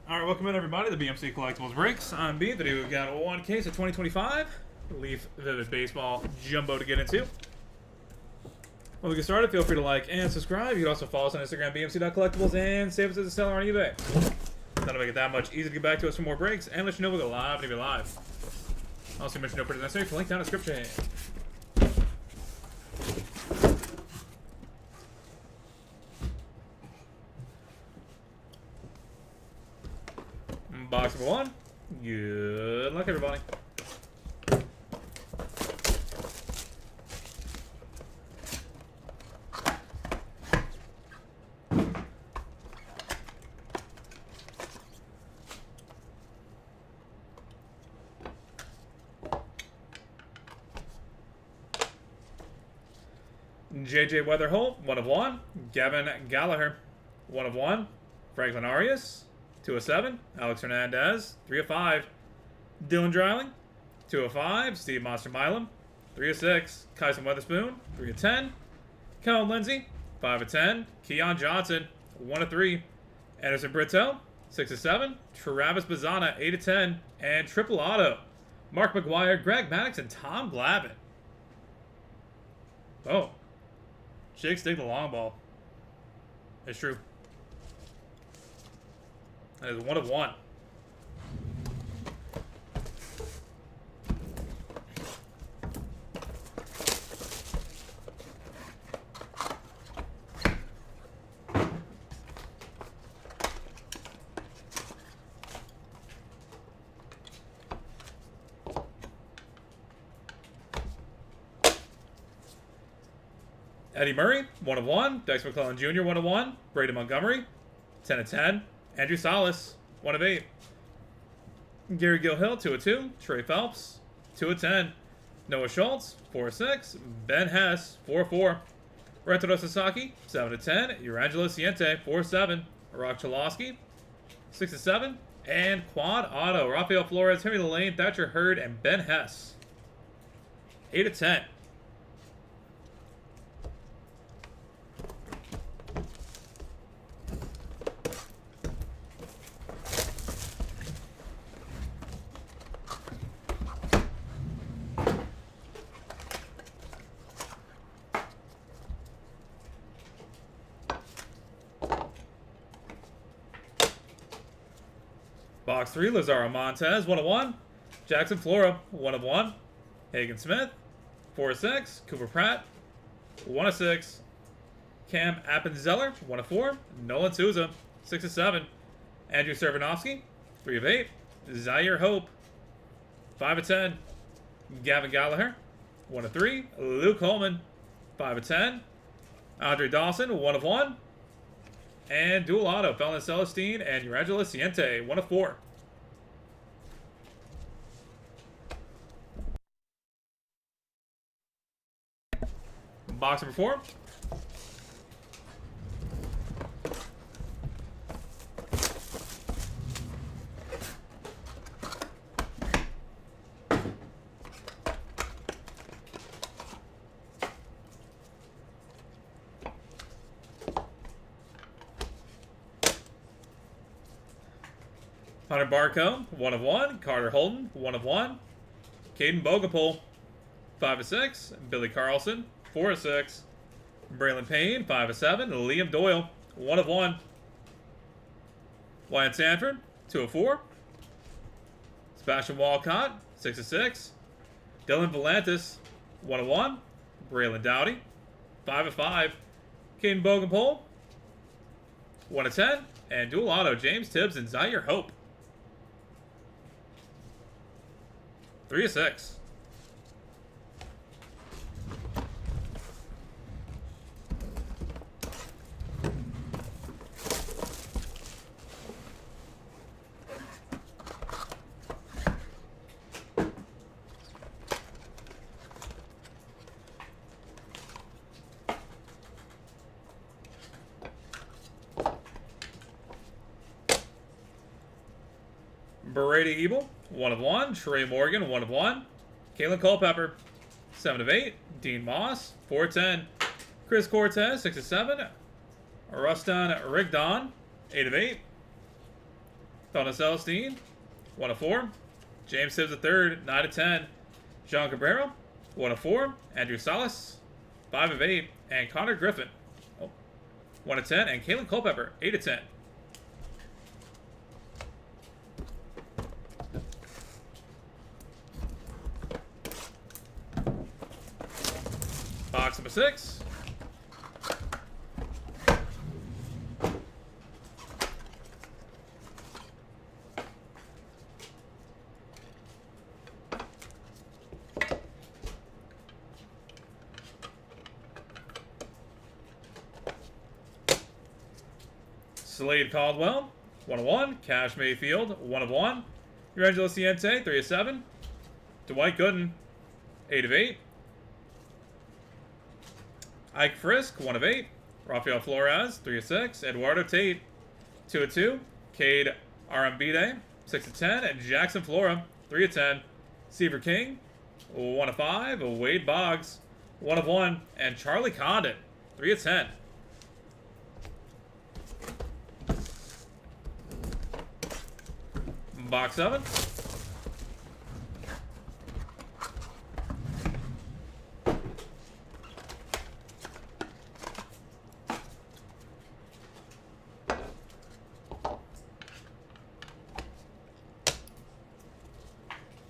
All right, welcome in everybody to the BMC Collectibles Breaks. I'm B. Today we've got one case of 2025 Leaf Vivid Baseball Jumbo to get into. When we get started, feel free to like and subscribe. You can also follow us on Instagram, bmc.collectibles, and save us as a seller on eBay. That'll make it that much easier to get back to us for more breaks and let you know we'll go live and be live. Also mention no purchase necessary for link down in the description. Box number one. Good luck, everybody. JJ Weatherholt, 1 of 1. Gavin Gallagher, 1 of 1. Franklin Arias, 2 of 7. Alex Hernandez, 3 of 5. Dylan Dreiling, 2 of 5. Steve Monster Milam, 3 of 6. Kyson Weatherspoon, 3 of 10. Kellen Lindsay, 5 of 10. Keon Johnson, 1 of 3. Anderson Brito, 6 of 7. Travis Bazzana, 8 of 10. And triple auto, Mark McGuire, Greg Maddux, and Tom Glavine. Oh. Jake's dig the long ball. It's true. That is 1 of 1. Eddie Murray, 1 of 1. Dex McClellan Jr., 1 of 1. Brady Montgomery, 10 of 10. Andrew Salas, 1 of 8. Gary Gilhill, 2 of 2. Trey Phelps, 2 of 10. Noah Schultz, 4 of 6. Ben Hess, 4 of 4. Rento Sasaki, 7 of 10. Urangelo Ciente, 4 of 7. Rock Chalosky, 6 of 7. And quad auto, Rafael Flores, Henry Lane, Thatcher Hurd, and Ben Hess, 8 of 10. Box 3, Lazaro Montez, 1 of 1. Jackson Flora, 1 of 1. Hagen Smith, 4 of 6. Cooper Pratt, 1 of 6. Cam Appenzeller, 1 of 4. Nolan Souza, 6 of 7. Andrew Cervanovsky, 3 of 8. Zaire Hope, 5 of 10. Gavin Gallagher, 1 of 3. Luke Holman, 5 of 10. Andre Dawson, 1 of 1. And dual auto, Felon Celestine and Urangelo Ciente, 1 of 4. Box number 4. Hunter Barco, 1 of 1. Carter Holden, 1 of 1. Caden Bogapole, 5 of 6. Billy Carlson, 4 of 6. Braylon Payne, 5 of 7. Liam Doyle, 1 of 1. Wyatt Sanford, 2 of 4. Sebastian Walcott, 6 of 6. Dylan Volantis, 1 of 1. Braylon Dowdy, 5 of 5. Caden Bogapole, 1 of 10. And dual auto, James Tibbs and Zaire Hope, 3 of 6. Brady Ebel, 1 of 1. Trey Morgan, 1 of 1. Kalen Culpepper, 7 of 8. Dean Moss, 4 of 10. Chris Cortez, 6 of 7. Rustan Rigdon, 8 of 8. Felton Celestine, 1 of 4. James Tibbs III, 9 of 10. Jean Cabrera, 1 of 4. Andrew Salas, 5 of 8. And Connor Griffin, 1 of 10. And Caitlin Culpepper, 8 of 10. Box number 6. Slade Caldwell, 1 of 1. Cash Mayfield, 1 of 1. Angelo Ciente, 3 of 7. Dwight Gooden, 8 of 8. Ike Frisk, 1 of 8. Rafael Flores, 3 of 6. Eduardo Tate, 2 of 2. Cade Arambide, 6 of 10. And Jackson Flora, 3 of 10. Seaver King, 1 of 5. Wade Boggs, 1 of 1. And Charlie Condon, 3 of 10. Box 7.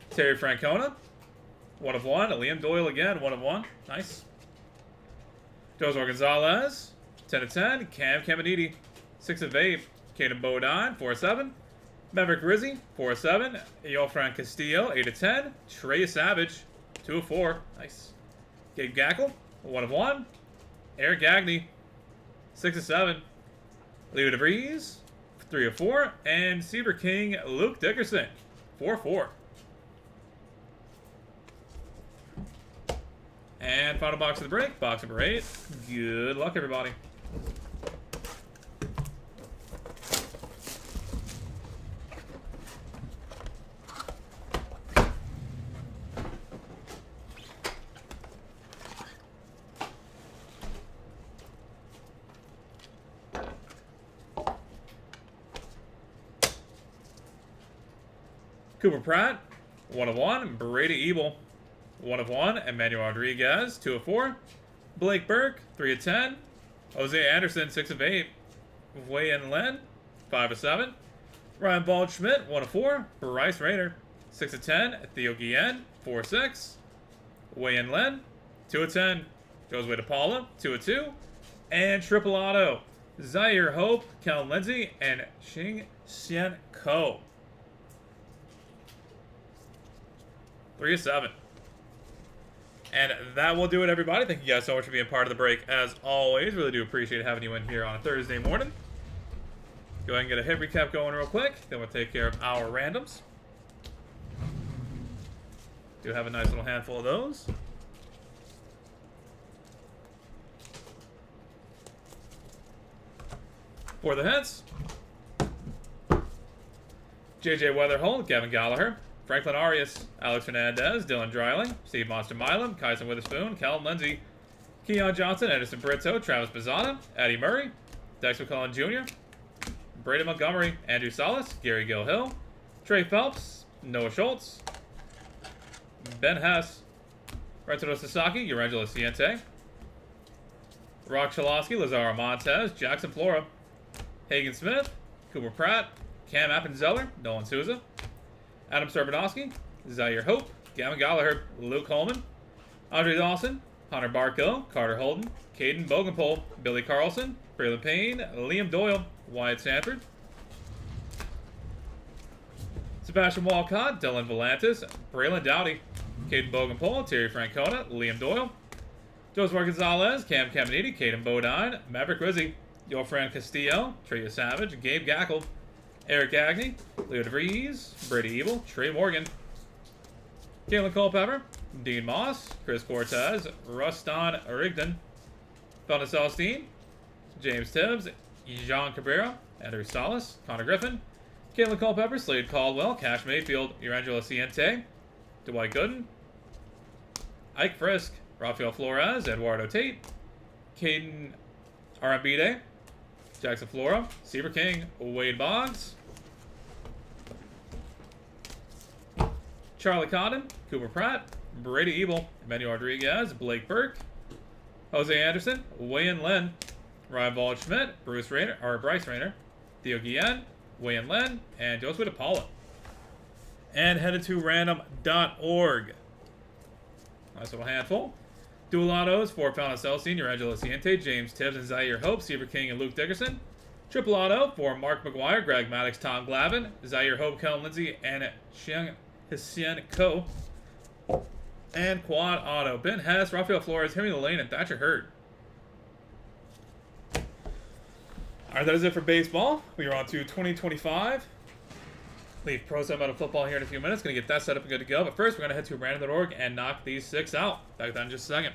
Terry Francona, 1 of 1. Liam Doyle again, 1 of 1. Nice. Joseph Gonzalez, 10 of 10. Cam Caminiti, 6 of 8. Caden Bodine, 4 of 7. Maverick Rizzi, 4 of 7. Yofran Castillo, 8 of 10. Trey Savage, 2 of 4. Nice. Gabe Gackle, 1 of 1. Eric Gagney, 6 of 7. Leo DeVries, 3 of 4. And Seaver King, Luke Dickerson, 4 of 4. And final box of the break, box number 8. Good luck, everybody. Cooper Pratt, 1 of 1. Brady Ebel, 1 of 1. Emmanuel Rodriguez, 2 of 4. Blake Burke, 3 of 10. Jose Anderson, 6 of 8. Wei Yen Len, 5 of 7. Ryan Baldschmidt, 1 of 4. Bryce Rayner, 6 of 10. Theo Guillen, 4 of 6. Wei Yen Len, 2 of 10. Josue DePaula, 2 of 2. And triple auto, Zaire Hope, Kellen Lindsay, and Xing Xian Ko. 3 of 7. And that will do it, everybody. Thank you guys so much for being part of the break. As always, really do appreciate having you in here on a Thursday morning. Go ahead and get a hit recap going real quick. Then we'll take care of our randoms. Do have a nice little handful of those. For the hits, JJ Weatherholt, Gavin Gallagher, Franklin Arias, Alex Hernandez, Dylan Dreiling, Steve Monster Milam, Kyson Witherspoon, Callum Lindsay, Keon Johnson, Edison Brito, Travis Bazzana, Eddie Murray, Dex McCullen Jr., Brady Montgomery, Andrew Salas, Gary Gill-Hill, Trey Phelps, Noah Schultz, Ben Hess, Retro Sasaki, Urangelo Ciente, Rock Chalosky, Lazaro Montez, Jackson Flora, Hagen Smith, Cooper Pratt, Cam Appenzeller, Nolan Souza, Adam Serbanowski, Zaire Hope, Gavin Gallagher, Luke Coleman, Andre Dawson, Hunter Barco, Carter Holden, Caden Bogenpole, Billy Carlson, Braylon Payne, Liam Doyle, Wyatt Sanford, Sebastian Walcott, Dylan Volantis, Braylon Dowdy, Caden Bogenpole, Terry Francona, Liam Doyle, Joseph Gonzalez, Cam Caminiti, Caden Bodine, Maverick Rizzi, Yofran Castillo, Trey Savage, Gabe Gackle, Eric Gagney, Leo DeVries, Brady Ebel, Trey Morgan, Caitlin Culpepper, Dean Moss, Chris Cortez, Ruston Rigdon, Felton Celestine, James Tibbs, Jean Cabrera, Andrew Salas, Connor Griffin, Caitlin Culpepper, Slade Caldwell, Cash Mayfield, Urangelo Ciente, Dwight Gooden, Ike Frisk, Rafael Flores, Eduardo Tate, Caden Arambide, Jackson Flora, Seaver King, Wade Boggs, Charlie Cotton, Cooper Pratt, Brady Ebel, Emmanuel Rodriguez, Blake Burke, Jose Anderson, Wayne Lin, Ryan Waldschmidt, Bryce Rayner, Theo Guillen, Wayne Lin, and Joseph DePaula. And headed to random.org. Nice little handful. Dual autos for Fallon Celestine, Angelo Ciente, James Tibbs, and Zaire Hope, Seaver King, and Luke Dickerson. Triple auto for Mark McGuire, Greg Maddox, Tom Glavin, Zaire Hope, Kellen Lindsay, and Xiang Hsien Ko. And quad auto, Ben Hess, Rafael Flores, Henry Lane, and Thatcher Hurd. Alright, that is it for baseball. We are on to 2025. Leave Pro Set Metal Football here in a few minutes. Going to get that set up and good to go. But first, we're going to head to random.org and knock these 6 out. Back with that in just a second.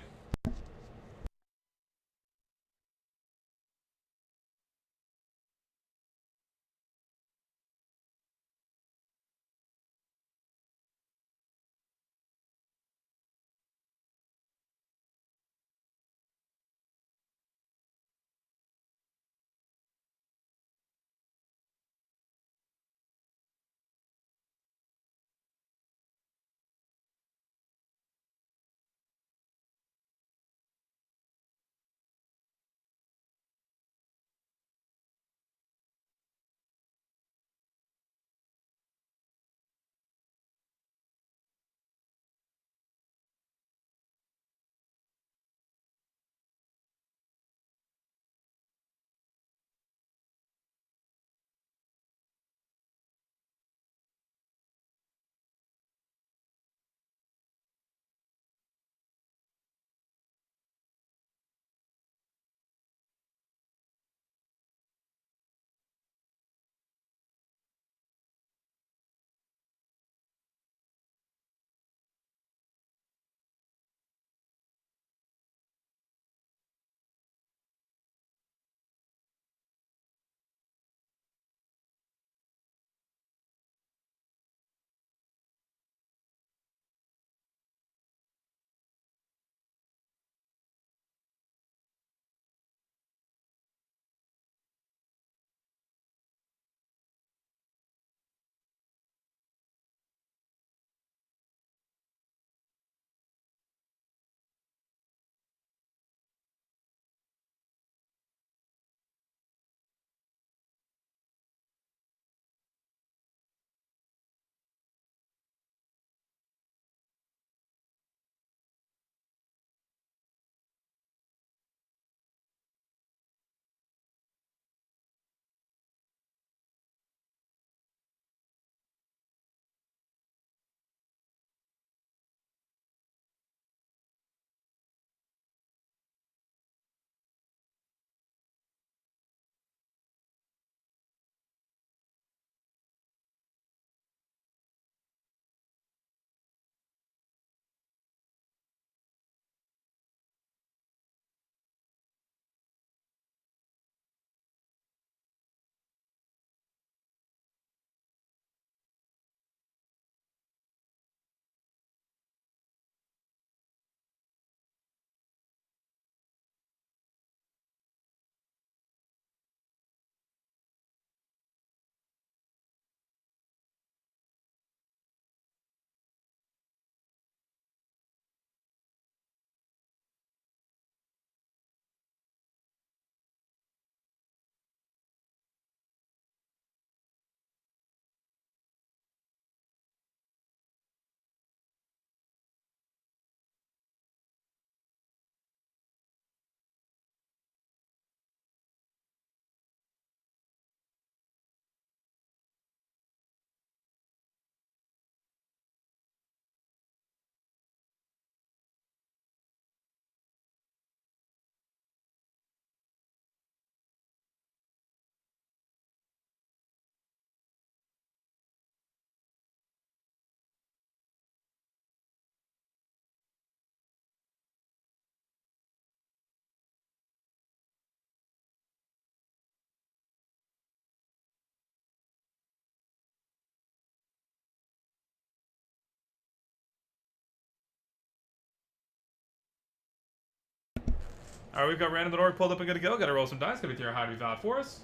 Alright, we've got random.org pulled up and good to go. Got to roll some dice. Going to be your high to be valid for us.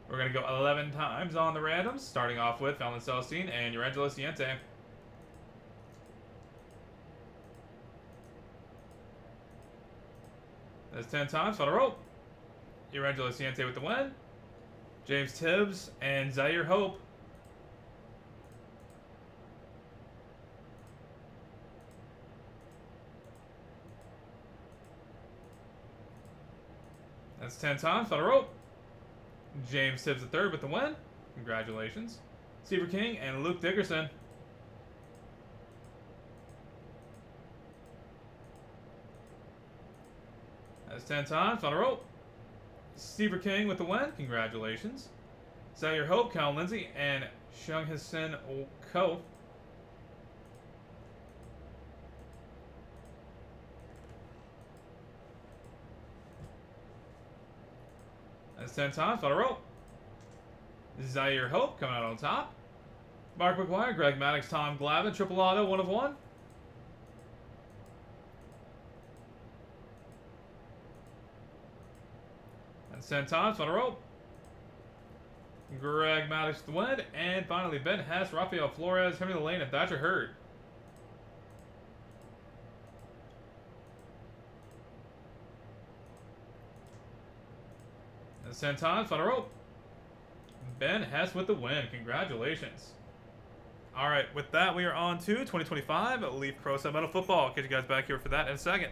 We're going to go 11 times on the randoms, starting off with Fallon Celestine and your Angelo Ciente. That's 10 times. On a roll. Erangelo Ciente with the win. James Tibbs and Zaire Hope. That's 10 times. On a roll. James Tibbs III with the win. Congratulations. Steve King and Luke Dickerson. That's 10 times. On a roll. Steve King with the win. Congratulations. Zaire Hope, Cal Lindsay, and Shung Hassan Ko. That's 10 times. On a roll. Zaire Hope coming out on top. Mark McGuire, Greg Maddox, Tom Glavin, triple auto, 1 of 1. That's 10 times. On a roll. Greg Maddox the win. And finally, Ben Hess, Rafael Flores, Henry Lane, and Thatcher Hurd. That's 10 times. On a roll. Ben Hess with the win. Congratulations. All right, with that, we are on to 2025 Leaf Pro Set Metal Football. I'll get you guys back here for that in a second.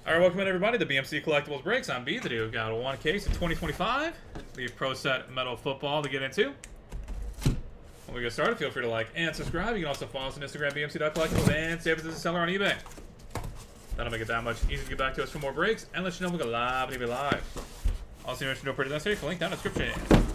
All right, welcome in everybody to BMC Collectibles Breaks. I'm B, the dude. Got one case of 2025 Leaf Pro Set Metal Football to get into. When we get started, feel free to like and subscribe. You can also follow us on Instagram, bmc.collectibles, and save us as a seller on eBay. That'll make it that much easier to get back to us for more breaks and let you know we go live and eBay live. Also, you know, pretty necessary for link down in the description.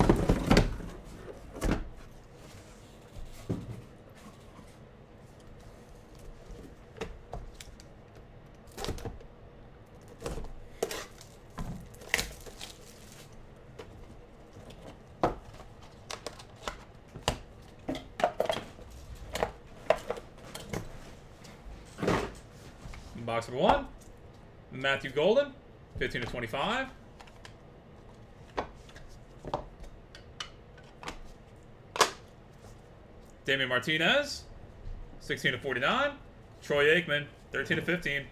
Box number 1. Matthew Golden, 15/25. Damian Martinez, 16/49. Troy Aikman, 13/15.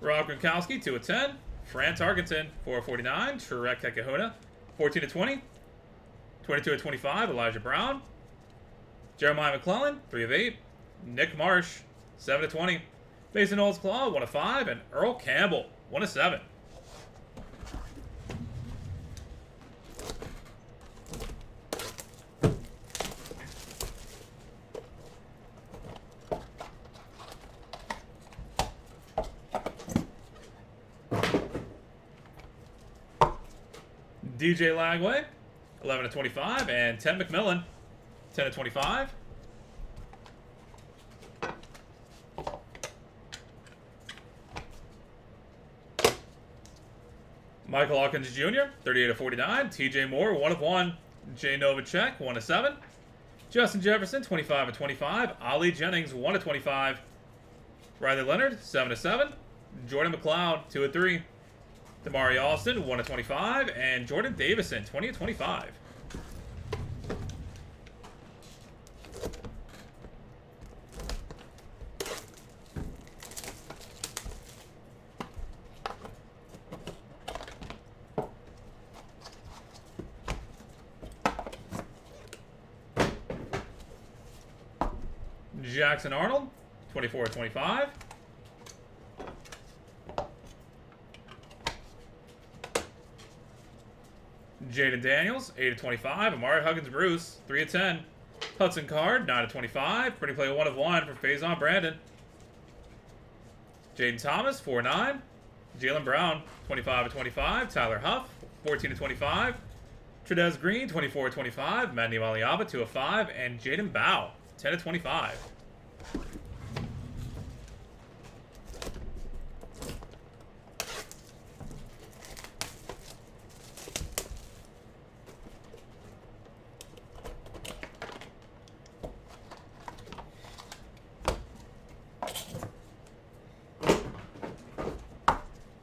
Rob Gronkowski, 2/10. Fran Tarkenton, 4/49. Shrek Kekahuna, 14/20. 22/25. Elijah Brown. Jeremiah McClellan, 3/8. Nick Marsh, 7/20. Mason Knowles Claw, 1/5. And Earl Campbell, 1/7. DJ Lagway, 11/25, and Ted McMillan, 10/25. Michael Hawkins Jr., 38/49. TJ Moore, 1/1. Jay Novacek, 1/7. Justin Jefferson, 25/25. Ali Jennings, 1/25. Riley Leonard, 7/7. Jordan McLeod, 2/3. Damari Alston, 1/25, and Jordan Davison, 20/25. Jackson Arnold, 24/25. Jaden Daniels, 8/25. Amari Huggins Bruce, 3/10. Hudson Card, 9/25. Pretty play 1/1 for Faison Brandon. Jaden Thomas, 4/9. Jalen Brown, 25/25. Tyler Huff, 14/25. Tredez Green, 24/25. Manny Maliaba, 2/5. And Jaden Bow, 10/25.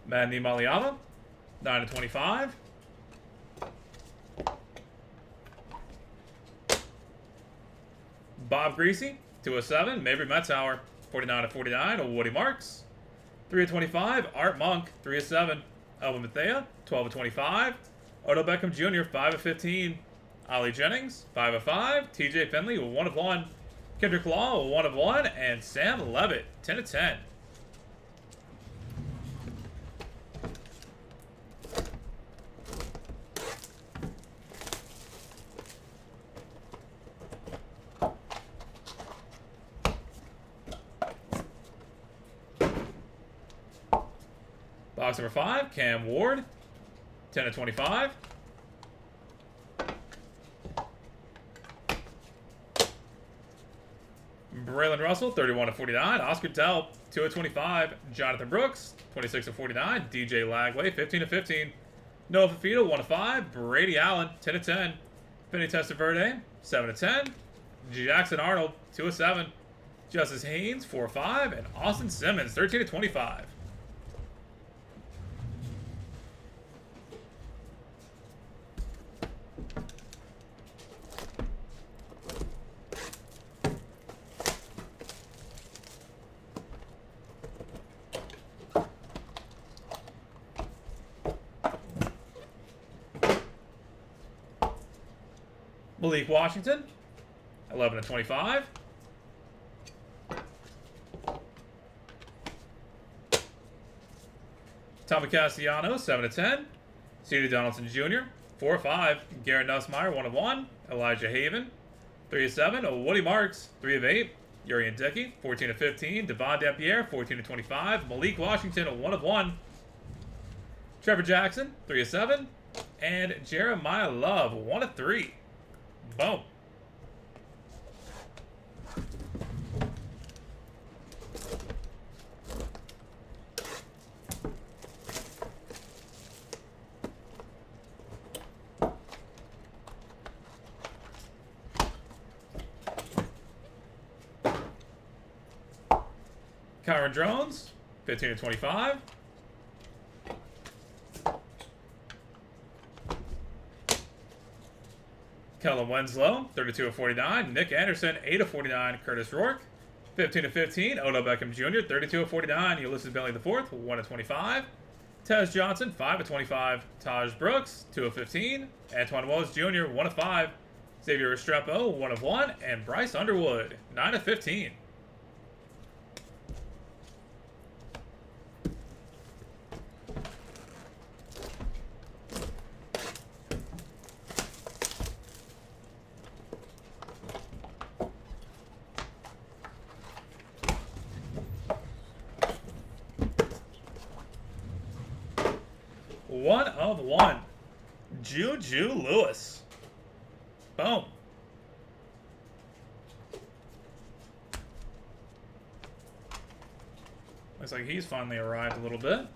Manny Maliaba, 9/25. Bob Greasy, 2/7. Mabry Metzauer, 49/49. Woody Marks, 3/25. Art Monk, 3/7. Elvin Bethea, 12/25. Odell Beckham Jr., 5/15. Ali Jennings, 5/5. TJ Finley, 1/1. Kendrick Law, 1/1. And Sam Levitt, 10/10. Box number 5, Cam Ward, 10/25. Braylon Russell, 31/49. Oscar Delp, 2/25. Jonathan Brooks, 26/49. DJ Lagway, 15/15. Noah Fafita, 1/5. Brady Allen, 10/10. Vinny Testaverde, 7/10. Jackson Arnold, 2/7. Justice Haynes, 4/5. And Austin Simmons, 13/25. Malik Washington, 11/25. Tommy Castellanos, 7/10. C.D. Donaldson Jr., 4/5. Garrett Nussmeyer, 1/1. Elijah Haven, 3/7. Woody Marks, 3/8. Urian Dickey, 14/15. Devon Dampierre, 14/25. Malik Washington, 1/1. Trevor Jackson, 3/7. And Jeremiah Love, 1/3. Boom. Kyron Drones, 15 to 25. Kellen Winslow, 32 of 49. Nick Anderson, 8 of 49. Curtis Rourke, 15 of 15. Odell Beckham Jr., 32 of 49. Ulysses Bentley IV, 1 of 25. Tez Johnson, 5 of 25. Taj Brooks, 2 of 15. Antoine Wells Jr., 1 of 5. Xavier Restrepo, 1 of 1. And Bryce Underwood, 9 of 15. One of 1. Juju Lewis. Boom. Looks like he's finally arrived a little bit.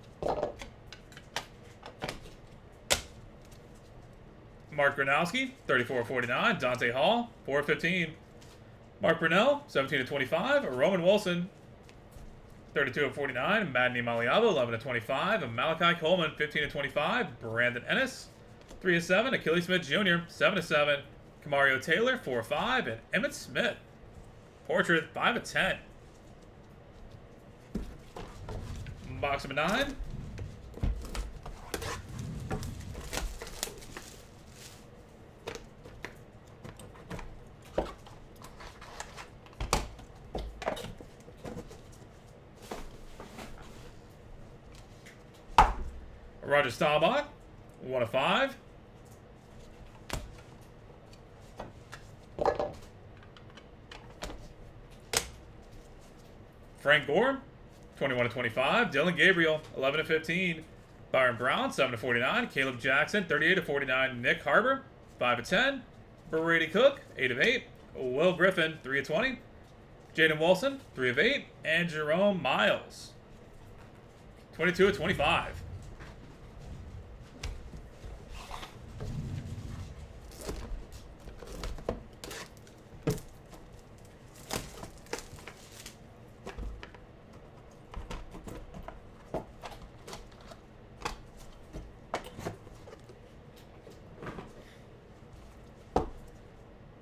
Mark Gronowski, 34 of 49. Dante Hall, 4 of 15. Mark Brunell, 17 of 25. Roman Wilson, 32 of 49. Madden Maliaba, 11 of 25. Malachi Coleman, 15 of 25. Brandon Ennis, 3 of 7. Achilles Smith Jr., 7 of 7. Kamario Taylor, 4 of 5. And Emmitt Smith, portrait, 5 of 10. Box number 9. Roger Staubach, 1 of 5. Frank Gore, 21 of 25. Dylan Gabriel, 11 of 15. Byron Brown, 7 of 49. Caleb Jackson, 38 of 49. Nick Harbor, 5 of 10. Brady Cook, 8 of 8. Will Griffin, 3 of 20. Jaden Wilson, 3 of 8. And Jerome Miles, 22 of 25.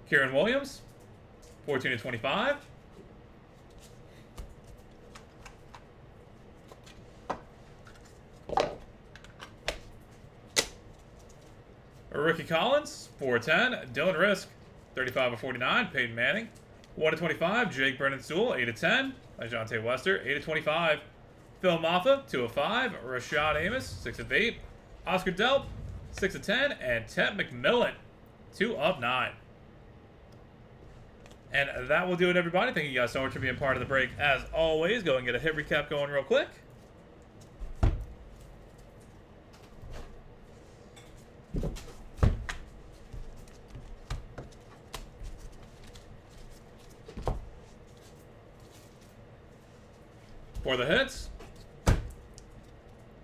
Kieran Williams, 14 of 25. Ricky Collins, 4 of 10. Dylan Risk, 35 of 49. Peyton Manning, 1 of 25. Jake Brennan-Sewell, 8 of 10. Ajante Wester, 8 of 25. Phil Maffa, 2 of 5. Rashad Amos, 6 of 8. Oscar Delp, 6 of 10. And Ted McMillan, 2 of 9. And that will do it, everybody. Thank you guys so much for being part of the break. As always, go and get a hit recap going real quick. For the hits,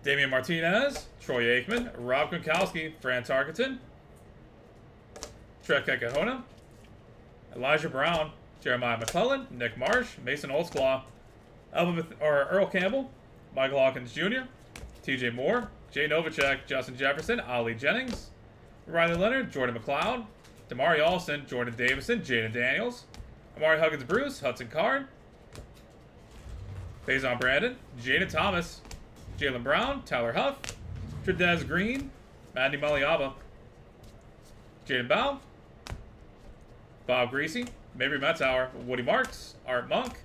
Damian Martinez, Troy Aikman, Rob Gronkowski, Fran Tarkenton, Trek Ekahona, Elijah Brown, Jeremiah McClellan, Nick Marsh, Mason Holtzclaw, Earl Campbell, Michael Hawkins Jr., TJ Moore, Jay Novacek, Justin Jefferson, Ali Jennings, Riley Leonard, Jordan McLeod, Damari Alston, Jordan Davison, Jaden Daniels, Amari Huggins Bruce, Hudson Card, Faison Brandon, Jaden Thomas, Jalen Brown, Tyler Huff, Tredez Green, Mandy Maliaba, Jaden Bow, Bob Greasy, Mabry Metzauer, Woody Marks, Art Monk,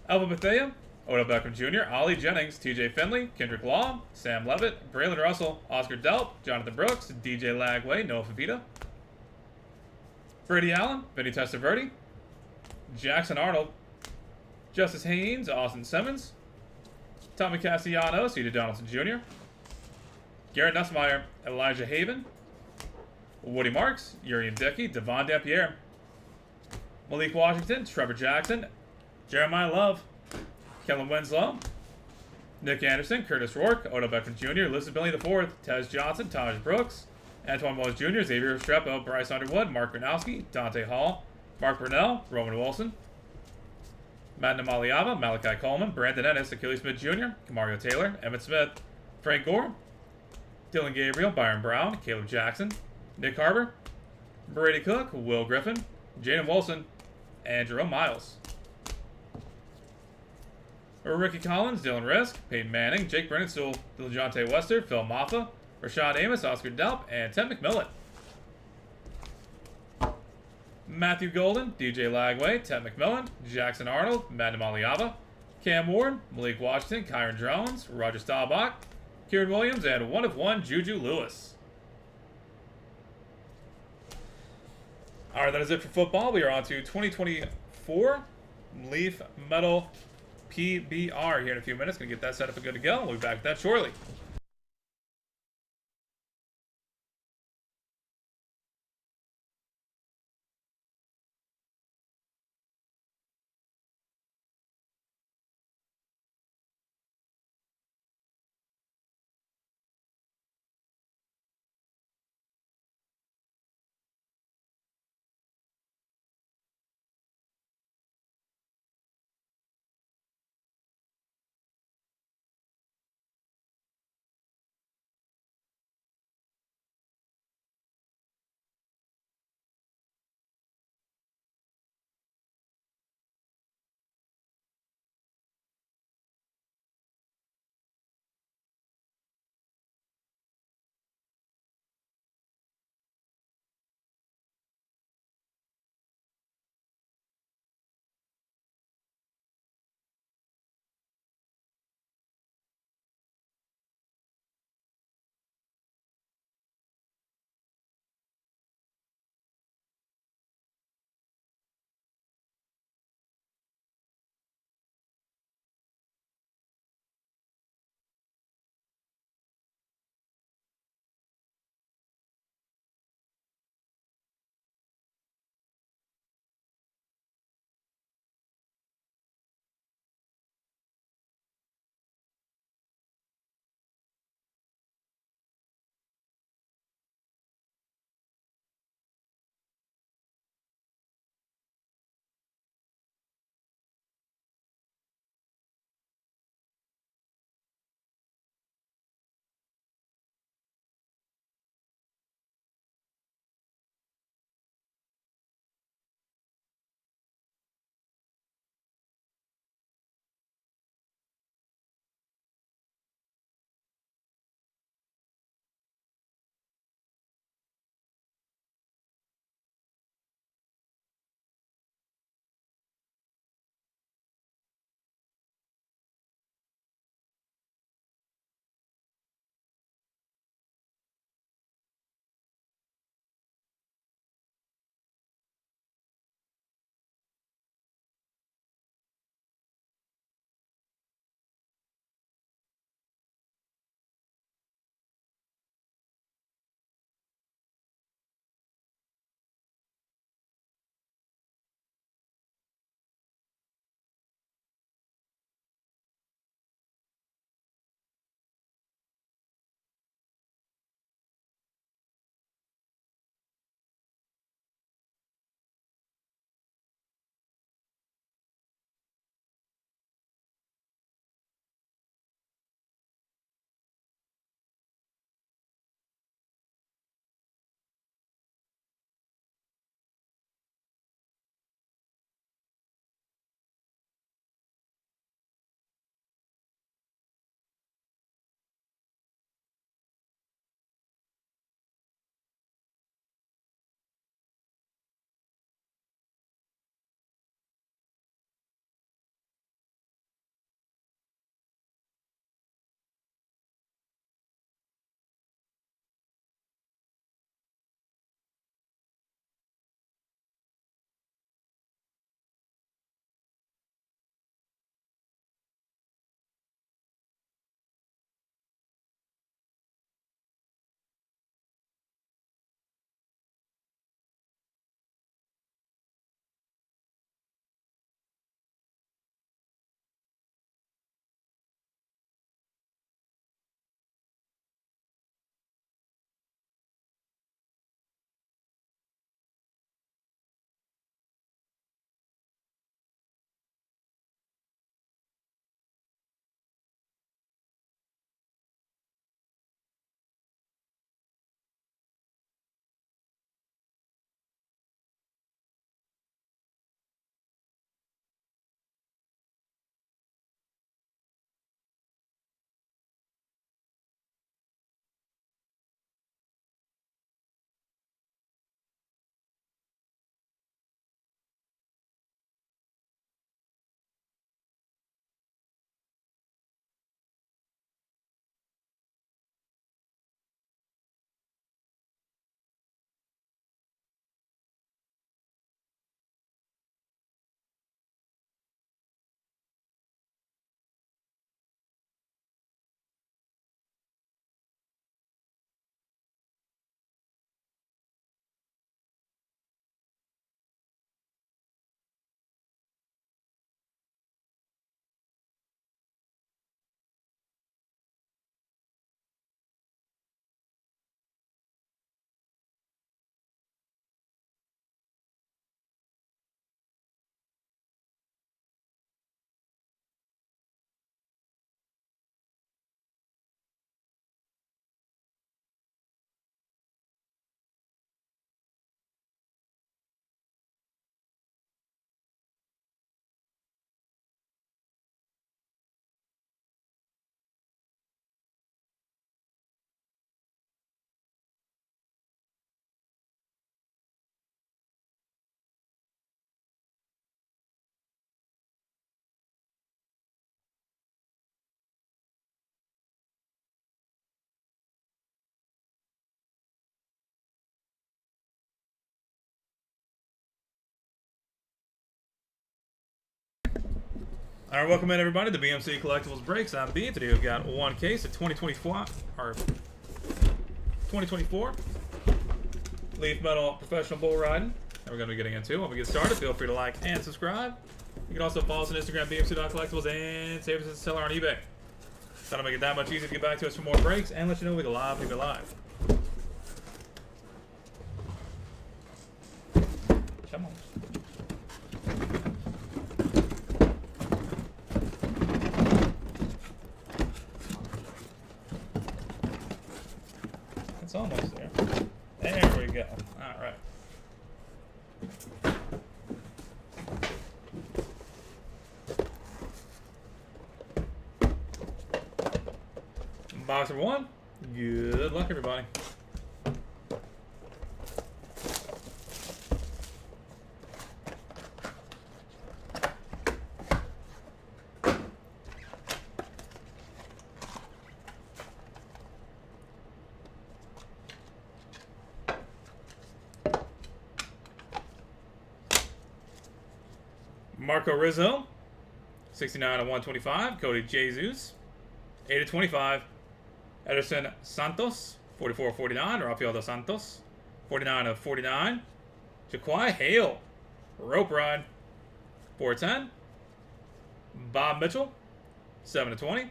Alvin Bethea, Odell Beckham Jr., Ollie Jennings, TJ Finley, Kendrick Law, Sam Levitt, Braylon Russell, Oscar Delp, Jonathan Brooks, DJ Lagway, Noah Fafita, Brady Allen, Vinny Testaverde, Jackson Arnold, Justice Haynes, Austin Simmons, Tommy Castellanos, Cedar Donaldson Jr., Garrett Nussmeier, Elijah Haven, Woody Marks, Urian Dickey, Devon Dampierre, Malik Washington, Trevor Jackson, Jeremiah Love, Kellen Winslow, Nick Anderson, Curtis Rourke, Odell Beckham Jr., Ulysses Bentley IV, Tez Johnson, Taj Brooks, Antoine Wells Jr., Xavier Restrepo, Bryce Underwood, Mark Gronowski, Dante Hall, Mark Brunell, Roman Wilson, Madden Maliava, Malachi Coleman, Brandon Ennis, Achilles Smith Jr., Kamario Taylor, Emmett Smith, Frank Gore, Dylan Gabriel, Byron Brown, Caleb Jackson, Nick Harbor, Brady Cook, Will Griffin, Jaden Wilson, and Jerome Miles. Ricky Collins, Dylan Risk, Peyton Manning, Jake Brennan-Sewell, DeJounte Wester, Phil Maffa, Rashad Amos, Oscar Delp, and Ted McMillan. Matthew Golden, DJ Lagway, Ted McMillan, Jackson Arnold, Madden Maliava, Cam Ward, Malik Washington, Kyron Jones, Roger Staubach, Kieran Williams, and 1/1 Juju Lewis. Alright, that is it for football. We are on to 2024 Leaf Metal PBR here in a few minutes. Going to get that set up and good to go. We'll be back with that shortly. All right, welcome in everybody to BMC Collectibles Breaks. I'm B. Today we've got one case of 2024 Leaf Metal Professional Bull Riding that we're going to be getting into. When we get started, feel free to like and subscribe. You can also follow us on Instagram, BMC.collectibles, and save us as a seller on eBay. That'll make it that much easier to get back to us for more breaks and let you know we go live, we go live. Come on. It's almost there. There we go. All right. Box number 1. Good luck, everybody. Marco Rizzo, 69 of 125. Cody Jesus, 8 of 25. Ederson Santos, 44 of 49. Rafael dos Santos, 49 of 49. Jaquai Hale, rope ride, 4 of 10. Bob Mitchell, 7 of 20.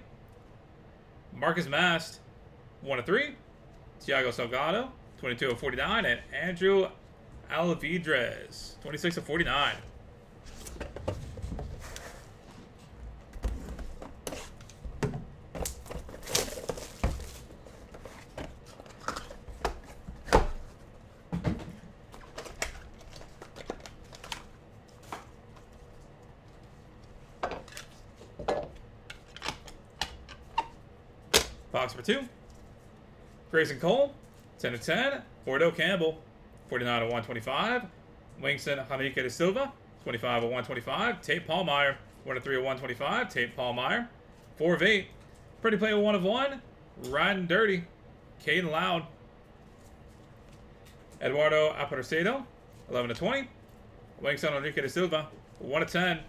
Marcus Mast, 1 of 3. Thiago Salgado, 22 of 49. And Andrew Alvidrez, 26 of 49. Box number 2. Grayson Cole, 10 of 10. Bordeaux Campbell, 49 of 125. Wingston Henrique de Silva, 25 of 125. Tate Paulmeyer, 1 of 3 of 125. Tate Paulmeyer, 4 of 8. Pretty Play 1 of 1. Riding Dirty, Caden Loud. Eduardo Aparecido, 11 of 20. Wingston Henrique de Silva, 1 of 10.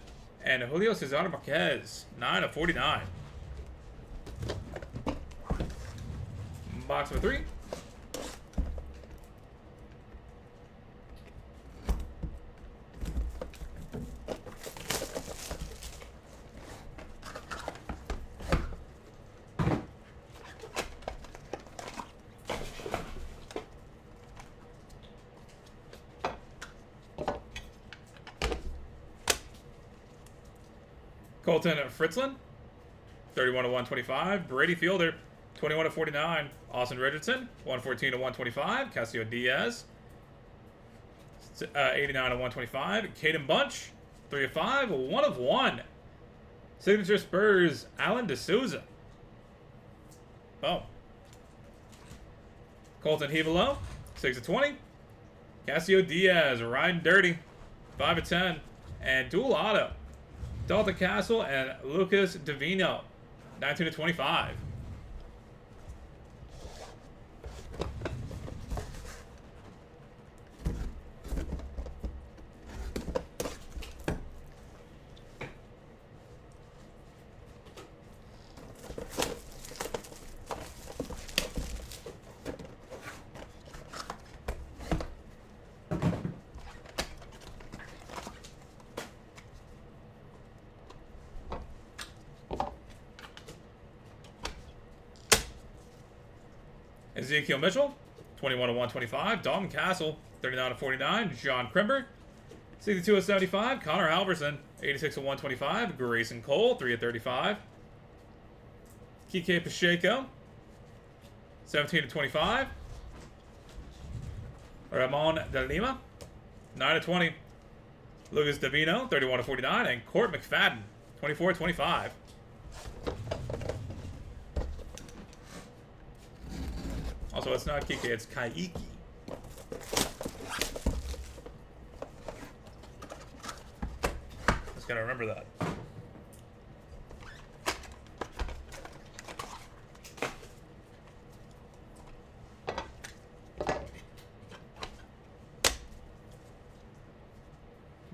And Julio Cesar Marquez, 9 of 49. Box number 3. Colton Fritzland, 31 of 125. Brady Fielder, 21 of 49. Austin Richardson, 114 of 125. Casio Diaz, 89 of 125. Caden Bunch, 3 of 5. 1 of 1. Signature Spurs, Alan D'Souza. Oh. Colton Hevelo, 6 of 20. Casio Diaz, riding dirty, 5 of 10. And dual auto, Dalton Castle and Lucas Divino, 19 of 25. Ezekiel Mitchell, 21 of 125. Dalton Castle, 39 of 49. John Crimber, 62 of 75. Connor Halverson, 86 of 125. Grayson Cole, 3 of 35. Kike Pacheco, 17 of 25. Ramon de Lima, 9 of 20. Lucas Davino, 31 of 49. And Court McFadden, 24 of 25. Also, it's not Kike, it's Kaiki. Just gotta remember that.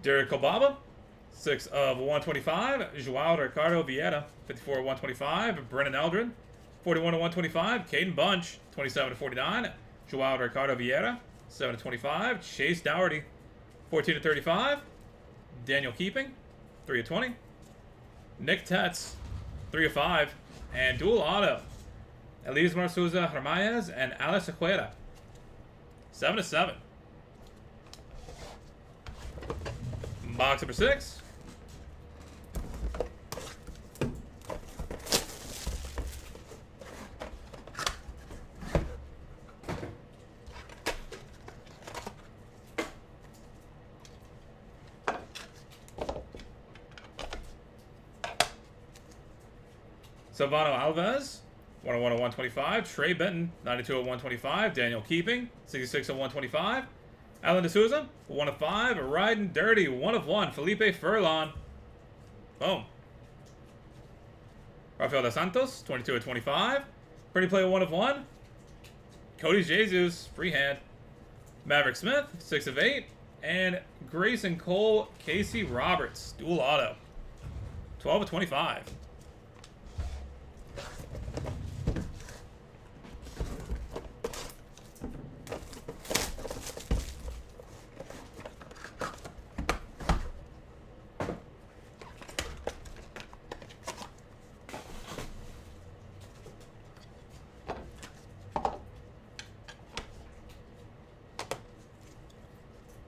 Derek Obaba, 6 of 125, Joao Ricardo Vieira. 54 of 125, Brennan Eldred. 41 of 125, Caden Bunch. 27 of 49, Joao Ricardo Vieira. 7 of 25, Chase Dougherty. 14 of 35, Daniel Keeping. 3 of 20, Nick Tetz. 3 of 5, and dual auto, Elismar Souza Ramirez and Alex Acuera. 7 of 7. Box number 6. Silvano Alves, 101 of 125. Trey Benton, 92 of 125. Daniel Keeping, 66 of 125. Alan D'Souza, 1 of 5. Riding Dirty, 1 of 1. Felipe Furlan. Boom. Rafael Dos Santos, 22 of 25. Pretty Play, 1 of 1. Cody Jesus, freehand. Maverick Smith, 6 of 8. And Grayson Cole, Casey Roberts, dual auto, 12 of 25.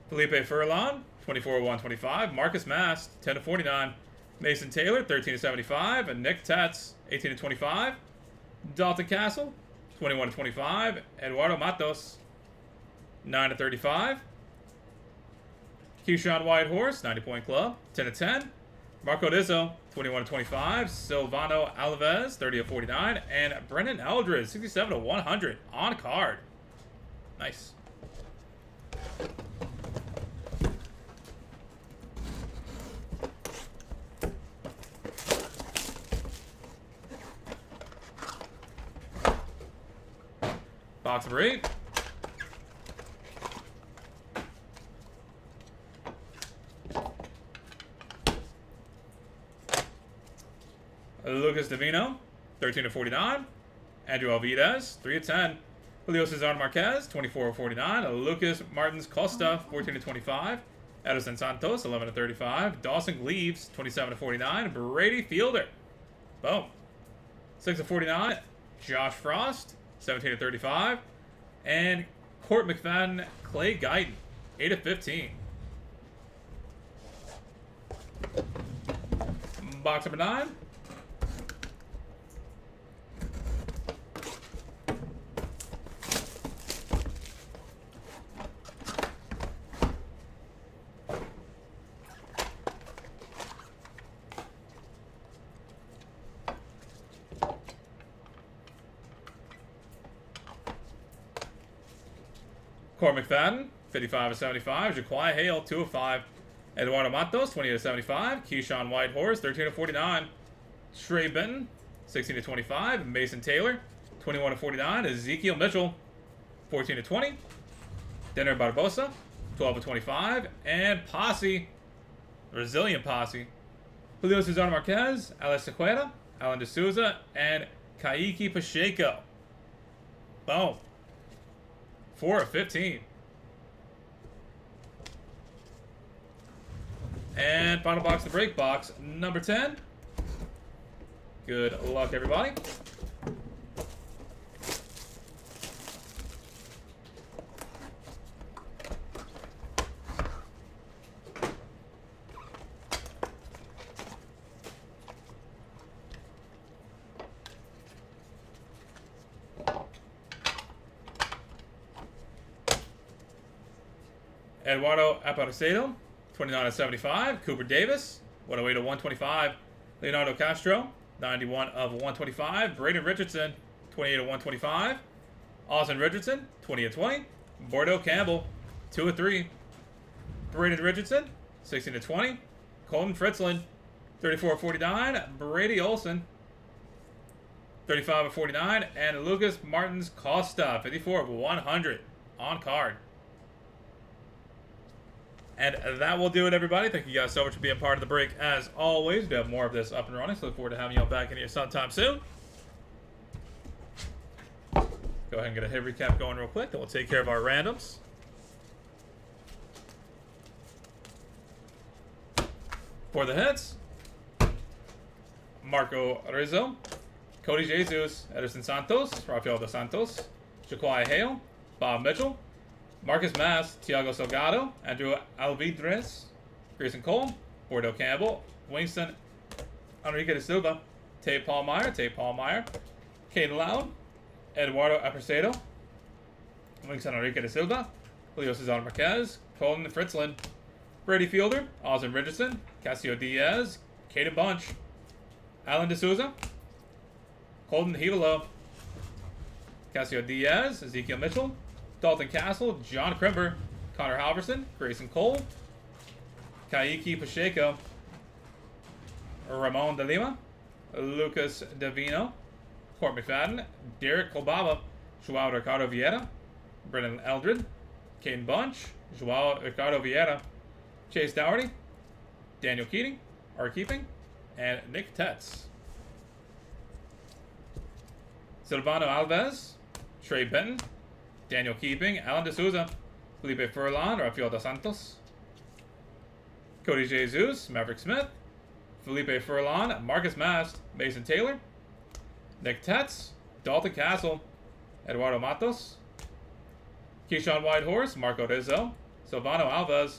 Felipe Furlan, 24 of 125. Marcus Mast, 10 of 49. Mason Taylor, 13 of 75. And Nick Tetz, 18 of 25. Dalton Castle, 21 of 25. Eduardo Matos, 9 of 35. Keyshawn Whitehorse, 90-point club, 10 of 10. Marco Dizzo, 21 of 25. Silvano Alves, 30 of 49. And Brennan Eldred, 67 of 100 on card. Nice. Box number 8. Lucas Divino, 13 of 49. Andrew Alvides, 3 of 10. Julio Cesar Marquez, 24 of 49. Lucas Martins Costa, 14 of 25. Edison Santos, 11 of 35. Dawson Gleaves, 27 of 49. Brady Fielder, boom, 6 of 49. Josh Frost, 17 of 35. And Court McFadden, Clay Guyton, 8 of 15. Box number 9. Court McFadden, 55 of 75. Jaquai Hale, 2 of 5. Eduardo Matos, 28 of 75. Keyshawn Whitehorse, 13 of 49. Trey Benton, 16 of 25. Mason Taylor, 21 of 49. Ezekiel Mitchell, 14 of 20. Denner Barbosa, 12 of 25. And Posse, Resilient Posse, Julio Cesar Marquez, Alex Acuera, Alan D'Souza, and Kaiki Pacheco. Boom. 4 of 15. And final box, the break box, number 10. Good luck, everybody. Eduardo Aparecido, 29 of 75. Cooper Davis, 108 of 125. Leonardo Castro, 91 of 125. Braden Richardson, 28 of 125. Austin Richardson, 20 of 20. Bordeaux Campbell, 2 of 3. Braden Richardson, 16 of 20. Colton Fritzland, 34 of 49. Brady Olson, 35 of 49. And Lucas Martins Costa, 54 of 100 on card. And that will do it, everybody. Thank you guys so much for being part of the break. As always, we have more of this up and running, so look forward to having you all back in here sometime soon. Go ahead and get a hit recap going real quick, then we'll take care of our randoms. For the hits, Marco Rizzo, Cody Jesus, Ederson Santos, Rafael dos Santos, Jaquai Hale, Bob Mitchell, Marcus Mass, Thiago Salgado, Andrew Alvidrez, Grayson Cole, Bordeaux Campbell, Winston Enrique de Silva, Tate Paulmeyer, Caden Loud, Eduardo Apercedo, Winston Enrique de Silva, Julio Cesar Marquez, Colton Fritzland, Brady Fielder, Austin Richardson, Casio Diaz, Caden Bunch, Alan D'Souza, Colton Hivelo, Casio Diaz, Ezekiel Mitchell, Dalton Castle, John Crimber, Connor Halverson, Grayson Cole, Kaiki Pacheco, Ramon de Lima, Lucas Davino, Court McFadden, Derek Colbaba, Joao Ricardo Vieira, Brendan Eldred, Caden Bunch, Joao Ricardo Vieira, Chase Dougherty, Daniel Keating, Art Keeping, and Nick Tetz. Silvano Alves, Trey Benton, Daniel Keeping, Alan D'Souza, Felipe Furlan, Rafael dos Santos, Cody Jesus, Maverick Smith, Felipe Furlan, Marcus Mast, Mason Taylor, Nick Tetz, Dalton Castle, Eduardo Matos, Keyshawn Whitehorse, Marco Rizzo, Silvano Alves,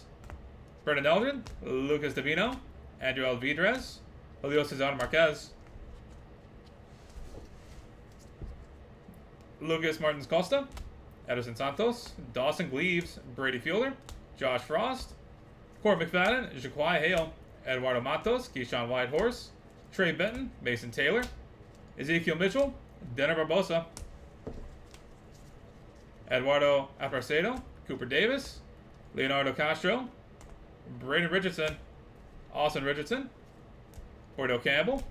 Brendan Eldred, Lucas Davino, Andrew Alvidrez, Julio Cesar Marquez, Lucas Martins Costa, Ederson Santos, Dawson Gleaves, Brady Fielder, Josh Frost, Court McFadden, Jaquai Hale, Eduardo Matos, Keyshawn Whitehorse, Trey Benton, Mason Taylor, Ezekiel Mitchell, Denner Barbosa, Eduardo Aparcedo, Cooper Davis, Leonardo Castro, Braden Richardson, Austin Richardson, Bordeaux Campbell,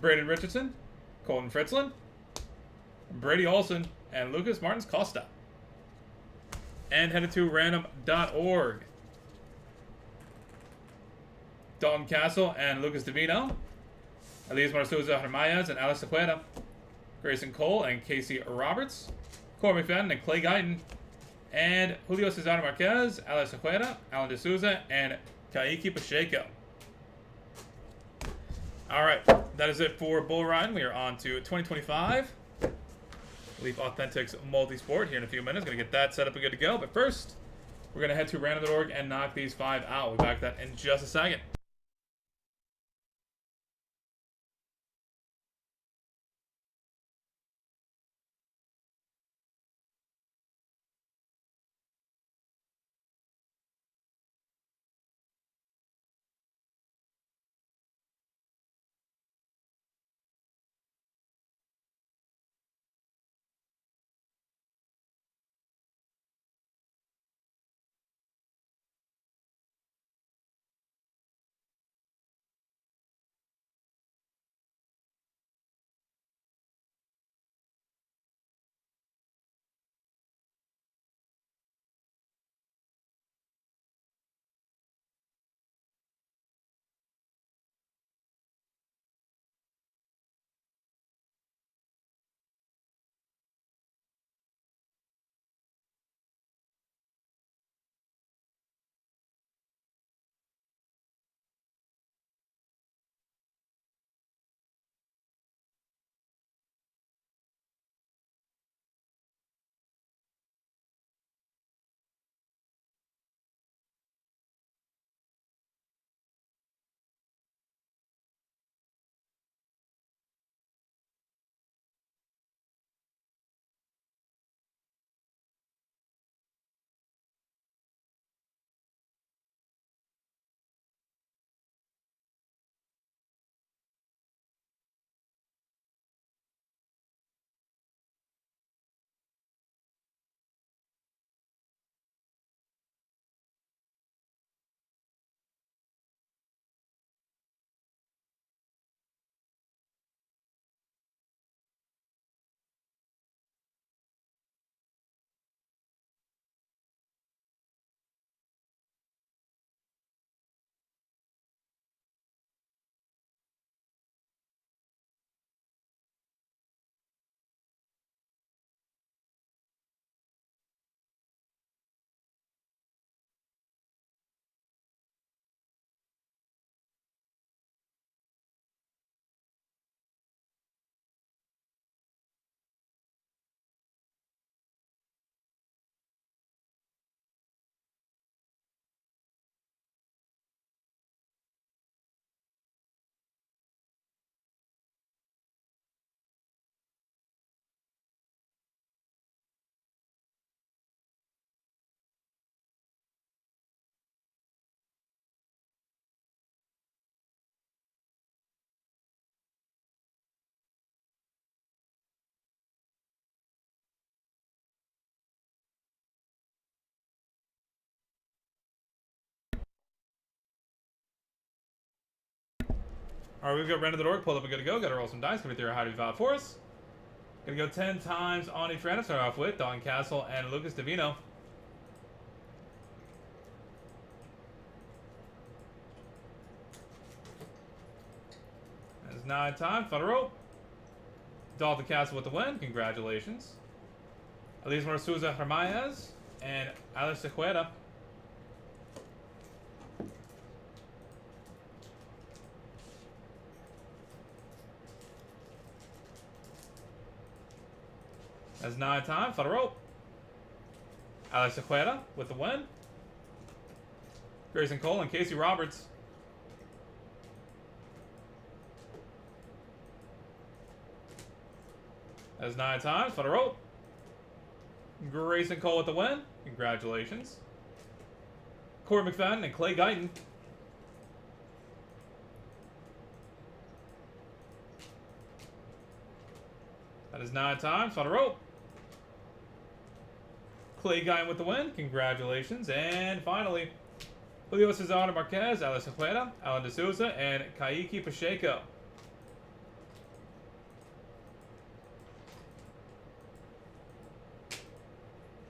Braden Richardson, Colton Fritzland, Brady Olson, and Lucas Martins Costa. And headed to random.org. Dalton Castle and Lucas Davino, Elias Marsuza Hermayez and Alex Sequeda, Grayson Cole and Casey Roberts, Corey McFadden and Clay Guyton, and Julio Cesar Marquez, Alex Sequeda, Alan D'Souza, and Kaiki Pacheco. Alright, that is it for Bull Run. We are on to 2025. Leaf Authentics Multisport here in a few minutes. Going to get that set up and good to go. But first, we're going to head to random.org and knock these 5 out. We'll be back to that in just a second. Alright, we've got Random the Dork pulled up and good to go. Gotta roll some dice. Coming through a high valid for us. Gonna go 10 times on each random. Start off with Don Castle and Lucas Davino. That's 9 times. Final roll. Dalton Castle with the win. Congratulations. Elismar Souza Hermaez and Alex Tejuera. That's 9 times. Final roll. Alex Tejuera with the win. Grayson Cole and Casey Roberts. That's 9 times. Final roll. Grayson Cole with the win. Congratulations. Corey McFadden and Clay Guyton. That is 9 times. Final roll. Clay Guyton with the win. Congratulations. And finally, Julio Cesar Marquez, Alex Tejuera, Alan De Souza, and Kaiki Pacheco.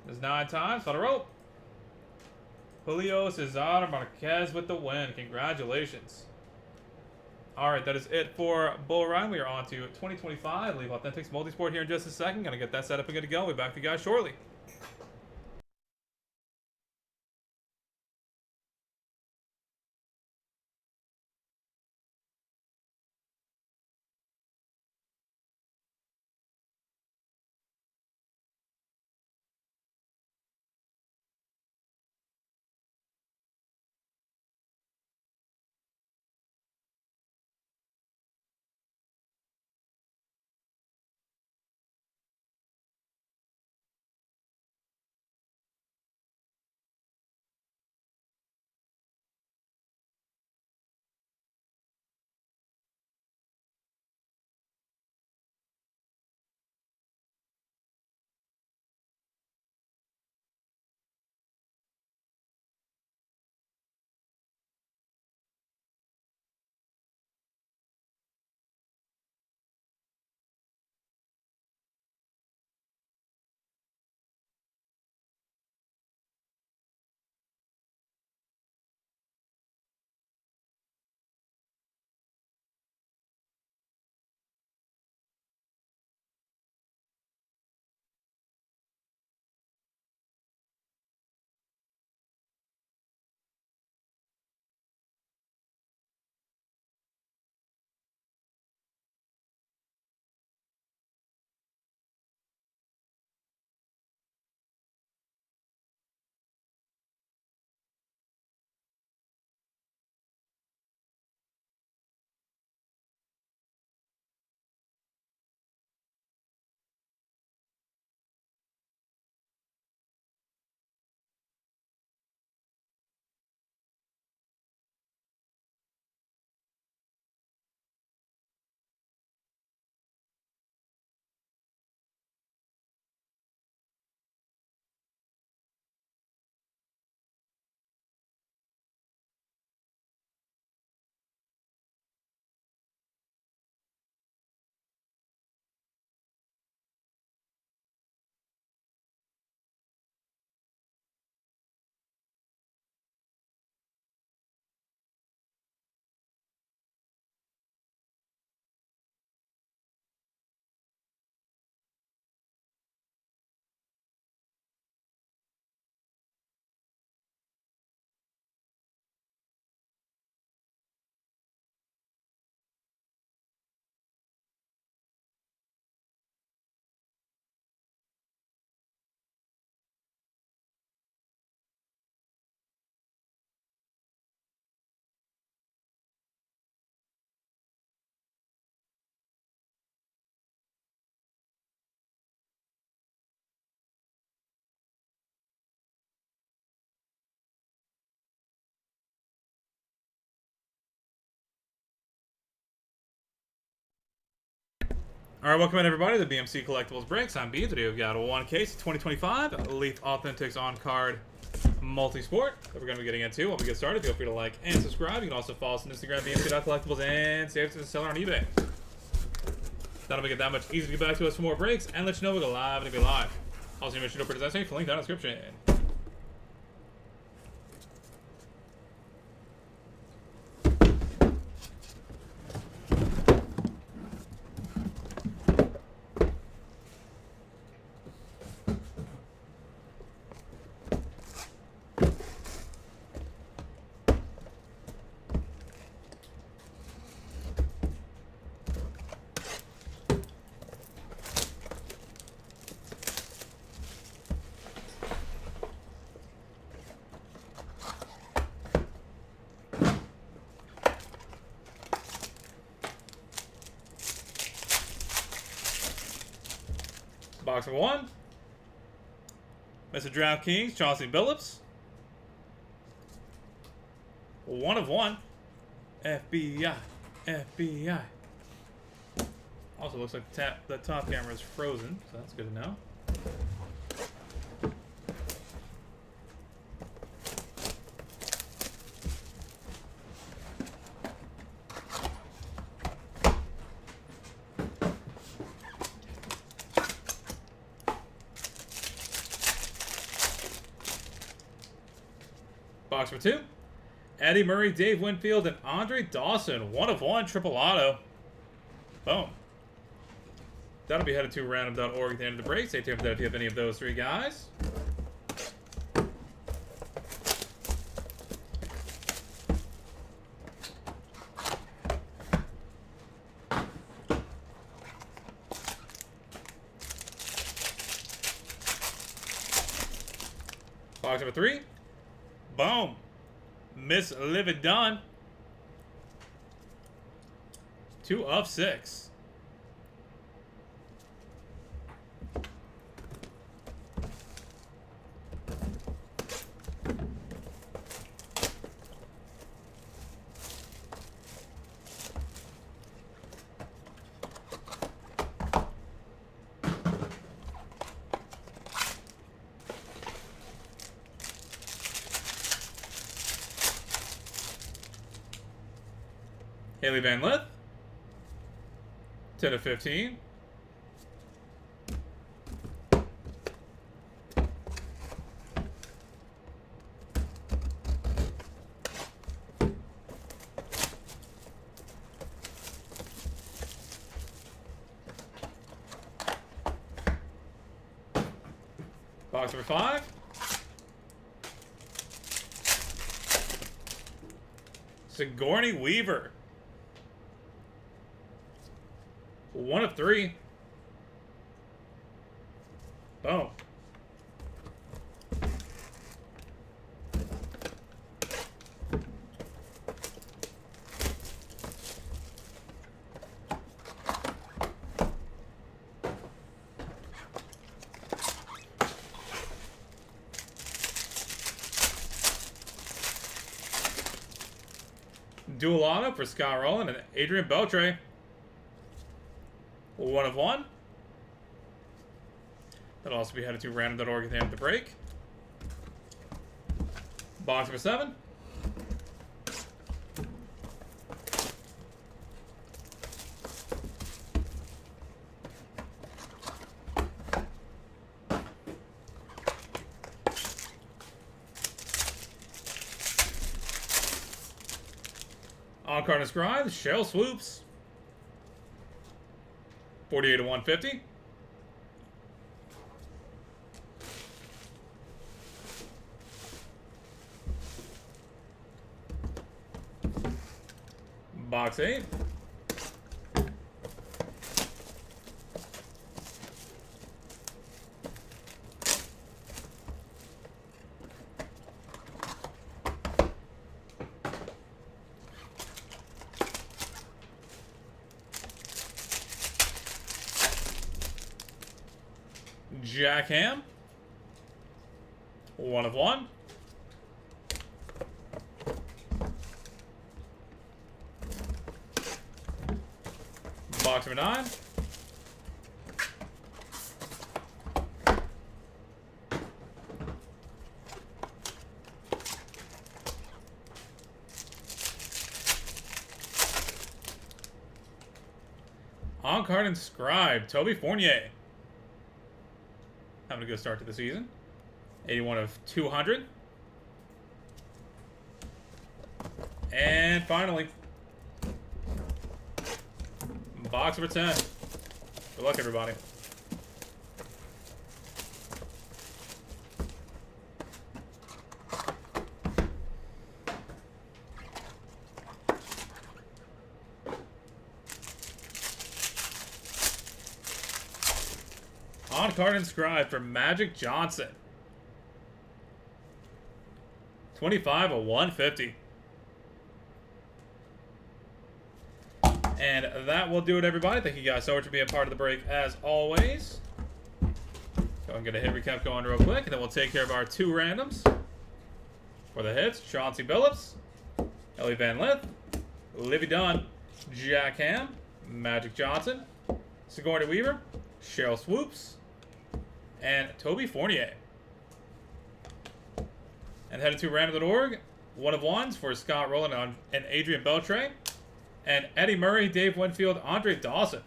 There's 9 times. Final roll. Julio Cesar Marquez with the win. Congratulations. Alright, that is it for Bull Run. We are on to 2025. Leave Authentics Multisport here in just a second. Gonna get that set up and good to go. We'll be back to you guys shortly. Alright, welcome in everybody to the BMC Collectibles Breaks. I'm B. Today we've got a 1 case 2025 Elite Authentics on card multi-sport that we're going to be getting into. When we get started, feel free to like and subscribe. You can also follow us on Instagram, BMC.collectibles, and save to the seller on eBay. That'll make it that much easier to get back to us for more breaks and let you know we go live and it'll be live. Also, you mentioned no participation for link down in the description. Box number 1. Mr. DraftKings, Chauncey Billups. 1 of 1. FBI. FBI. Also looks like the top camera is frozen, so that's good to know. Box number 2. Eddie Murray, Dave Winfield, and Andre Dawson. 1 of 1 triple auto. Boom. That'll be headed to random.org at the end of the break. Stay tuned for that if you have any of those 3 guys. Box number 3. Boom. Miss Livid Dunn. 2 of 6. Haley Van Lith. 10 of 15. Box number 5. Sigourney Weaver. 1 of 3. Boom. Dual auto for Scott Rowland and Adrian Beltre. 1 of 1. That'll also be headed to random.org at the end of the break. Box number 7. On card inscribed, Shell Swoops. 48 of 150. Box 8. Jack Ham. 1 of 1. Box number 9. On card inscribed, Toby Fournier. Having a good start to the season. 81 of 200. And finally, box number 10. Good luck, everybody. On card inscribed for Magic Johnson. 25 of 150. And that will do it, everybody. Thank you guys so much for being part of the break, as always. Go and get a hit recap going real quick, and then we'll take care of our 2 randoms. For the hits, Chauncey Billups, Ellie Van Lith, Livy Dunn, Jack Ham, Magic Johnson, Sigourney Weaver, Cheryl Swoops, and Toby Fournier. And headed to random.org, 1 of 1s for Scott Rowland and Adrian Beltre. And Eddie Murray, Dave Winfield, Andre Dawson.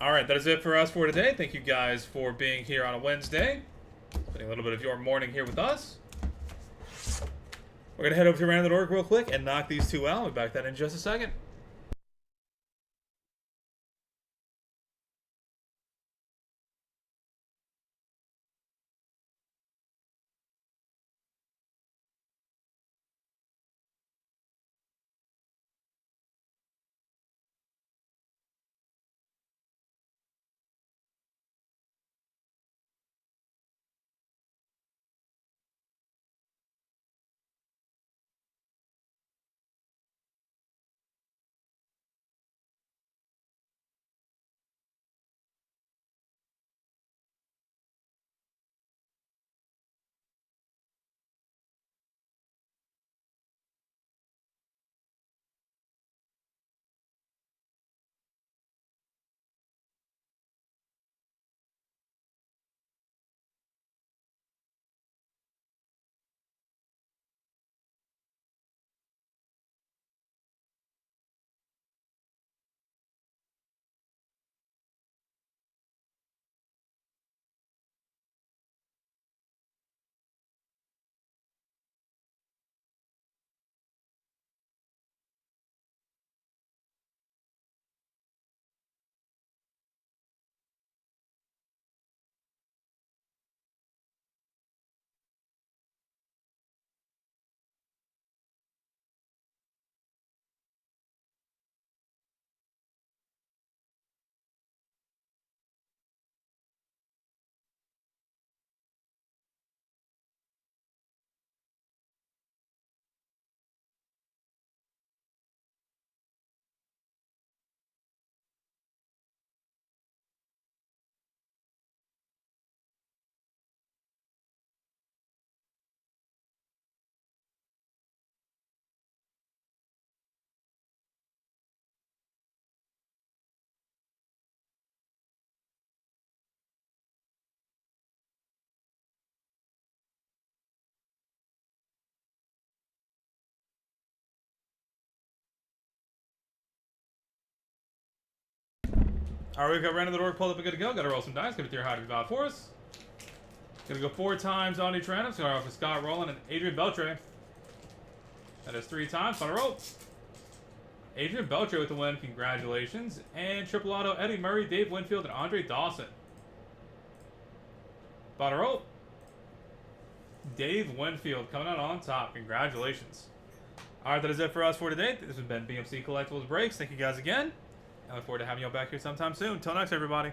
Alright, that is it for us for today. Thank you guys for being here on a Wednesday. Spending a little bit of your morning here with us. We're going to head over to random.org real quick and knock these 2 out. We'll be back then in just a second. Alright, we've got random.org pulled up and good to go. Got to roll some dice. Give it to your high to be valid for us. Gonna go 4 times on each random. Start off with Scott Rowland and Adrian Beltre. That is 3 times. On a roll. Adrian Beltre with the win. Congratulations. And triple auto, Eddie Murray, Dave Winfield, and Andre Dawson. Bottom roll. Dave Winfield coming out on top. Congratulations. Alright, that is it for us for today. This has been BMC Collectibles Breaks. Thank you guys again. I look forward to having you all back here sometime soon. Until next, everybody.